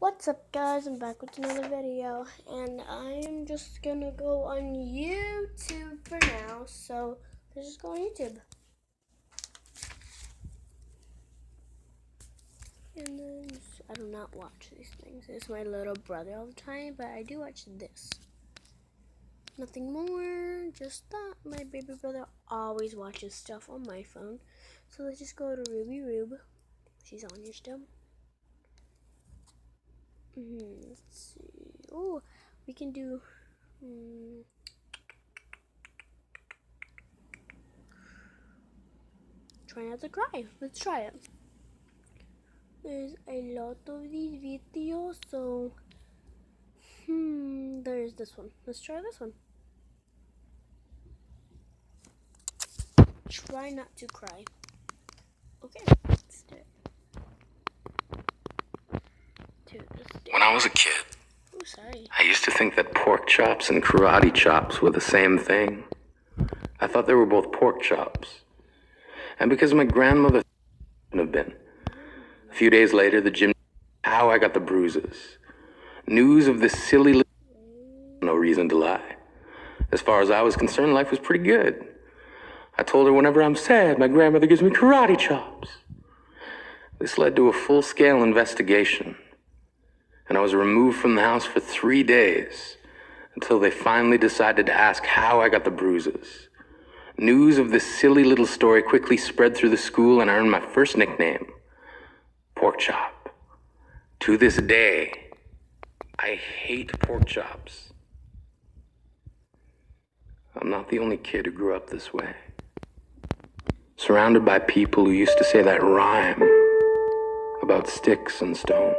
What's up, guys? I'm back with another video, and I'm just gonna go on YouTube for now. So let's just go on YouTube. And then I do not watch these things. It's my little brother all the time, but I do watch this. Nothing more, just that my baby brother always watches stuff on my phone. So let's just go to Ruby Rube. She's on here still. Let's see. Oh, we can do. Try not to cry. Let's try it. There's a lot of these videos, so there's this one. Let's try this one. Try not to cry. Okay, let's do it. When I was a kid, sorry. I used to think that pork chops and karate chops were the same thing. I thought they were both pork chops. And because my grandmother have been. A few days later, the gym, how I got the bruises. News of this silly little, no reason to lie. As far as I was concerned, life was pretty good. I told her whenever I'm sad, my grandmother gives me karate chops. This led to a full-scale investigation. And I was removed from the house for 3 days until they finally decided to ask how I got the bruises. News of this silly little story quickly spread through the school, and I earned my first nickname, Pork Chop. To this day, I hate pork chops. I'm not the only kid who grew up this way. Surrounded by people who used to say that rhyme about sticks and stones.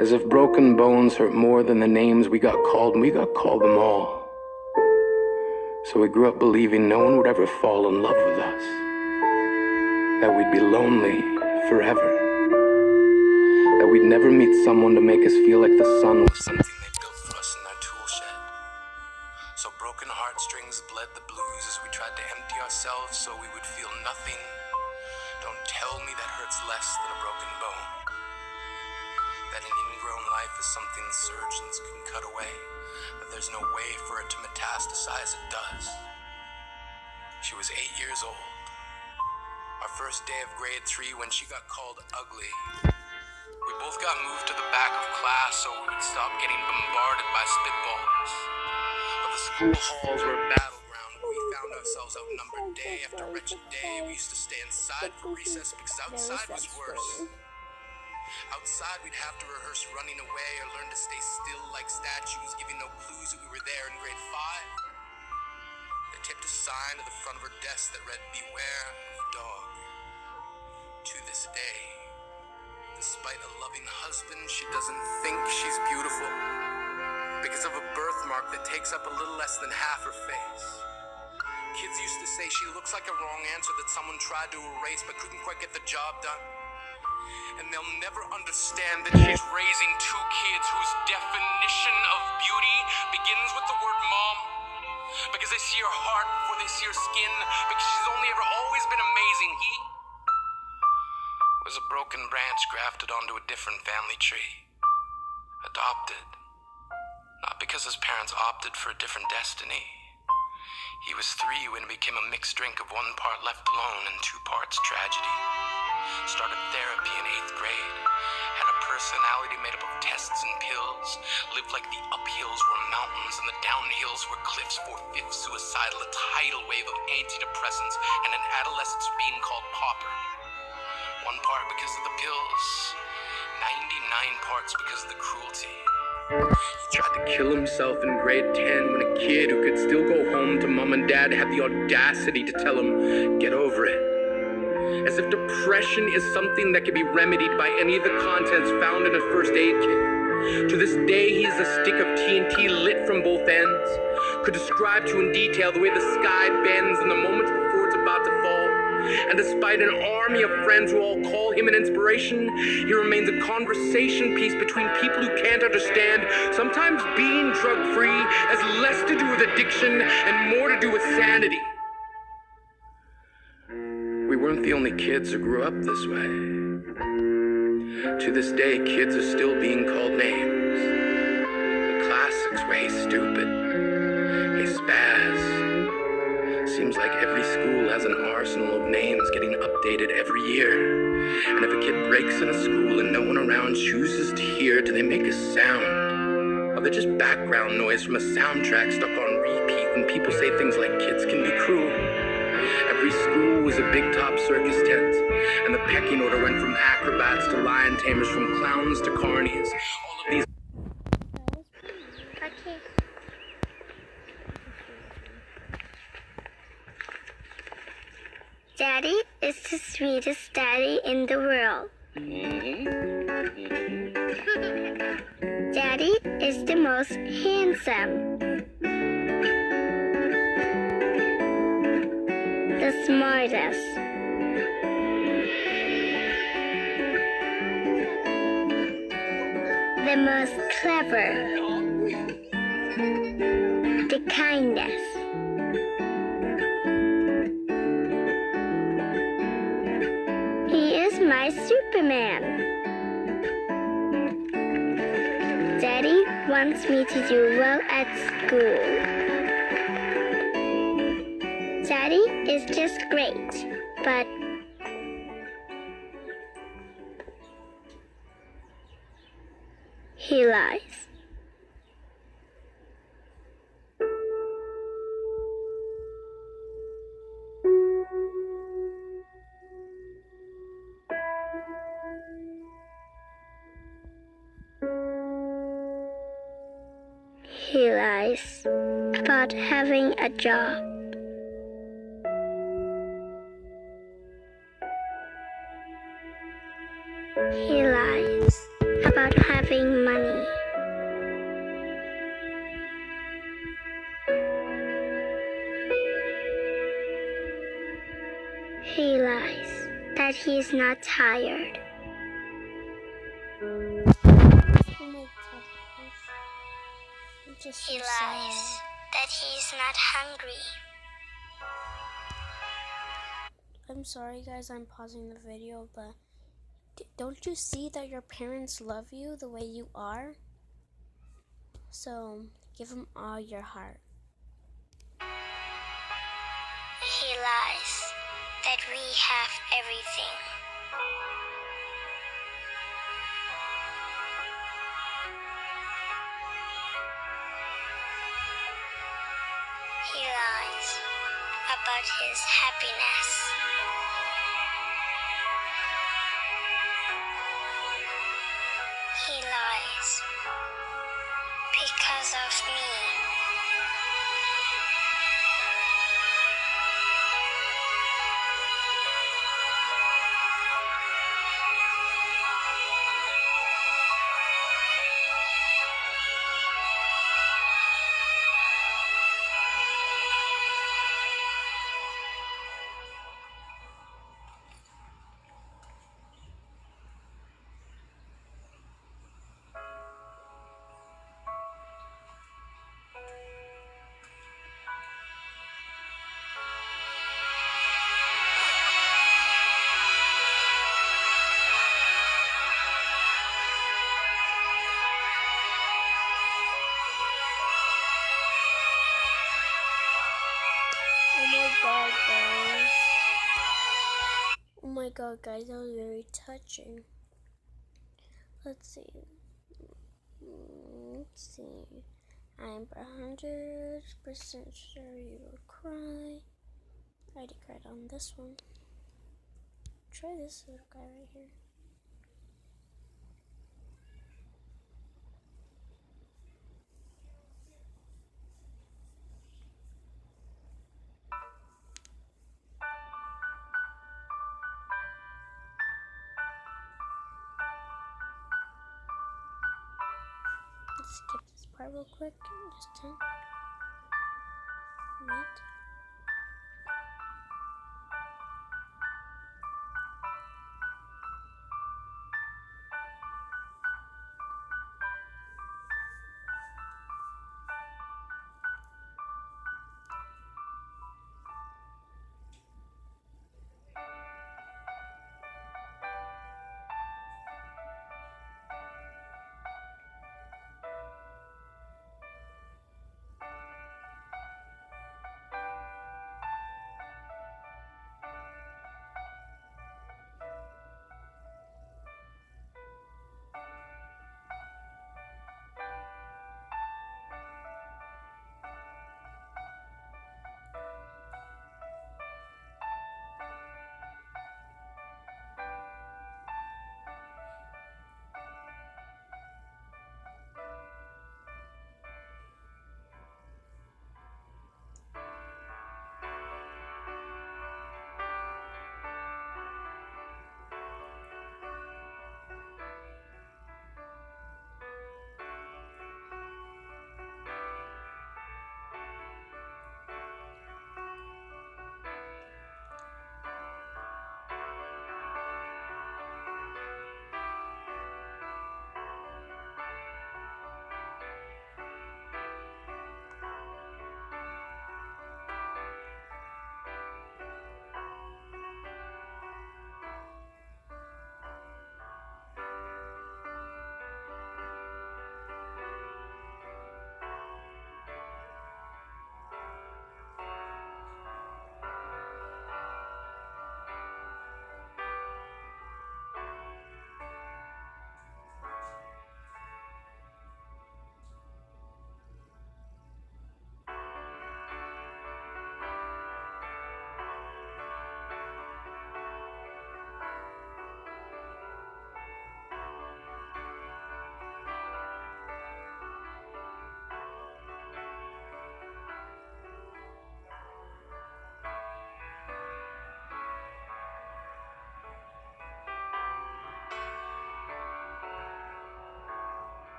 As if broken bones hurt more than the names we got called, and we got called them all. So we grew up believing no one would ever fall in love with us. That we'd be lonely forever. That we'd never meet someone to make us feel like the sun was something they built for us in their tool shed. So broken heartstrings bled the blues as we tried to empty ourselves so we would feel nothing. Don't tell me that hurts less than a broken bone. That an ingrown life is something surgeons can cut away, that there's no way for it to metastasize, it does. She was 8 years old. Our first day of grade 3 when she got called ugly. We both got moved to the back of class so we would stop getting bombarded by spitballs. But the school halls were a battleground where we found ourselves outnumbered day after wretched day. We used to stay inside for recess because outside was worse. Outside, we'd have to rehearse running away or learn to stay still like statues, giving no clues that we were there in grade 5. They taped a sign to the front of her desk that read, "Beware of dog." To this day, despite a loving husband, she doesn't think she's beautiful because of a birthmark that takes up a little less than half her face. Kids used to say she looks like a wrong answer that someone tried to erase but couldn't quite get the job done. And they'll never understand that she's raising 2 kids whose definition of beauty begins with the word mom. Because they see her heart before they see her skin. Because she's only ever always been amazing. He was a broken branch grafted onto a different family tree. Adopted. Not because his parents opted for a different destiny. He was 3 when it became a mixed drink of 1 part left alone and 2 parts tragedy. Started therapy in 8th grade. Had a personality made up of tests and pills. Lived like the uphills were mountains and the downhills were cliffs. 4/5 suicidal, a tidal wave of antidepressants, and an adolescence being called pauper. 1 part because of the pills. 99 parts because of the cruelty. He tried to kill himself in grade 10 when a kid who could still go home to mom and dad had the audacity to tell him, "Get over it." As if depression is something that can be remedied by any of the contents found in a first aid kit. To this day, he is a stick of TNT lit from both ends. Could describe to in detail the way the sky bends in the moments before it's about to fall. And despite an army of friends who all call him an inspiration, he remains a conversation piece between people who can't understand. Sometimes being drug-free has less to do with addiction and more to do with sanity. We weren't the only kids who grew up this way. To this day, kids are still being called names. The classics were Hey Stupid, Hey Spaz. Seems like every school has an arsenal of names getting updated every year. And if a kid breaks in a school and no one around chooses to hear, do they make a sound? Or they're just background noise from a soundtrack stuck on repeat when people say things like kids can be cruel? Every school was a big top circus tent, and the pecking order went from acrobats to lion tamers, from clowns to carnies. All of these. Okay. Daddy is the sweetest daddy in the world. Daddy is the most handsome, the smartest, the most clever, the kindest. He is my Superman. Daddy wants me to do well at school. Daddy is just great, but he lies. He lies about having a job. He lies about having money. He lies that he's not tired. He lies that he's not hungry. I'm sorry guys, I'm pausing the video, but don't you see that your parents love you the way you are? So give them all your heart. He lies that we have everything. He lies about his happiness. He lies because of me. Oh my god, guys, that was very touching. Let's see. I'm 100% sure you will cry. I already cried on this one. Try this little guy right here. Let's skip this part real quick. Just 10 minutes.